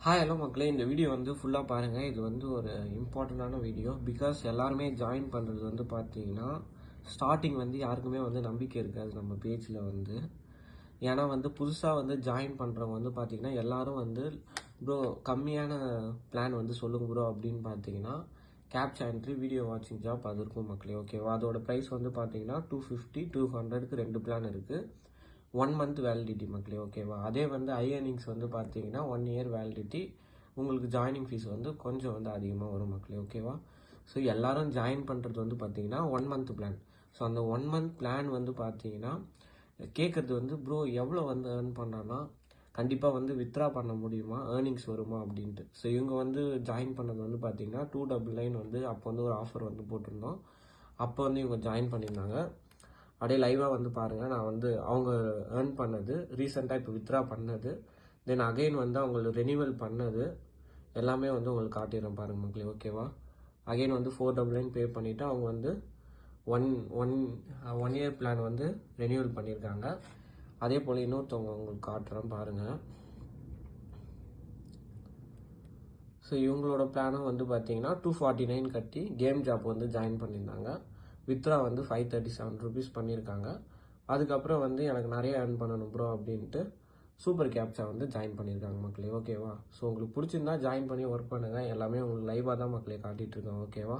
Hi hello மக்களே, இந்த video வந்து ஃபுல்லாக பாருங்கள். இது வந்து ஒரு இம்பார்ட்டண்ட்டான வீடியோ. பிகாஸ் எல்லாருமே ஜாயின் பண்ணுறது வந்து பார்த்தீங்கன்னா ஸ்டார்டிங் வந்து யாருக்குமே வந்து நம்பிக்கை இருக்காது நம்ம பேஜில் வந்து. ஏன்னா வந்து புதுசாக வந்து ஜாயின் பண்ணுறவங்க வந்து பார்த்தீங்கன்னா எல்லாரும் வந்து ப்ரோ கம்மியான பிளான் வந்து சொல்லுங்க ப்ரோ அப்படின்னு பார்த்தீங்கன்னா கேப்சா என்ட்ரி வீடியோ வாட்சிங் ஜாப் அது இருக்கும் மக்களே. ஓகேவா? அதோட ப்ரைஸ் வந்து பார்த்தீங்கன்னா 250 200க்கு 2 பிளான் இருக்குது. 1 மந்த் வேலிடிட்டி மக்களே. ஓகேவா? அதே வந்து ஐஎர்னிங்ஸ் வந்து பார்த்தீங்கன்னா 1 இயர் வேலிடிட்டி. உங்களுக்கு ஜாயினிங் ஃபீஸ் வந்து கொஞ்சம் வந்து அதிகமாக வரும் மக்களே. ஓகேவா? ஸோ எல்லாரும் ஜாயின் பண்ணுறது வந்து பார்த்தீங்கன்னா 1 மந்த் பிளான். ஸோ அந்த 1 மந்த் பிளான் வந்து பார்த்தீங்கன்னா கேட்குறது வந்து ப்ரோ எவ்வளோ வந்து ஏர்ன் பண்ணான்னா கண்டிப்பாக வந்து வித்ரா பண்ண முடியுமா, ஏர்னிங்ஸ் வருமா அப்படின்ட்டு. ஸோ இவங்க வந்து ஜாயின் பண்ணது வந்து பார்த்தீங்கன்னா 299 வந்து அப்போ வந்து ஒரு ஆஃபர் வந்து போட்டிருந்தோம். அப்போ வந்து இவங்க ஜாயின் பண்ணியிருந்தாங்க. அப்படியே லைவாக வந்து பாருங்கள். நான் வந்து அவங்க ஏர்ன் பண்ணது ரீசெண்டாக இப்போ வித்ரா பண்ணது, தென் அகைன் வந்து அவங்களுக்கு ரெனியூவல் பண்ணது எல்லாமே வந்து உங்களுக்கு காட்டிடுறேன் பாருங்கள் மக்களே. ஓகேவா? அகைன் வந்து 499 பே பண்ணிவிட்டு அவங்க வந்து one one one year plan வந்து ரெனியூவல் பண்ணியிருக்காங்க. அதே போல் இன்னொருத்தவங்க உங்களுக்கு காட்டுறேன் பாருங்கள். ஸோ இவங்களோட பிளானும் வந்து பார்த்தீங்கன்னா 249 கட்டி கேம் ஜாப் வந்து ஜாயின் பண்ணியிருந்தாங்க. வித்ரா வந்து 537 ருபீஸ் பண்ணியிருக்காங்க. அதுக்கப்புறம் வந்து எனக்கு நிறைய ஏர்ன் பண்ணணும் ப்ரோ அப்படின்ட்டு சூப்பர் கேப்சா வந்து ஜாயின் பண்ணியிருக்காங்க மக்களே. ஓகேவா? ஸோ உங்களுக்கு பிடிச்சிருந்தா ஜாயின் பண்ணி ஒர்க் பண்ணுங்கள். எல்லாமே உங்களுக்கு லைவாக தான் மக்களே காட்டிகிட்டு இருக்கோம். ஓகேவா?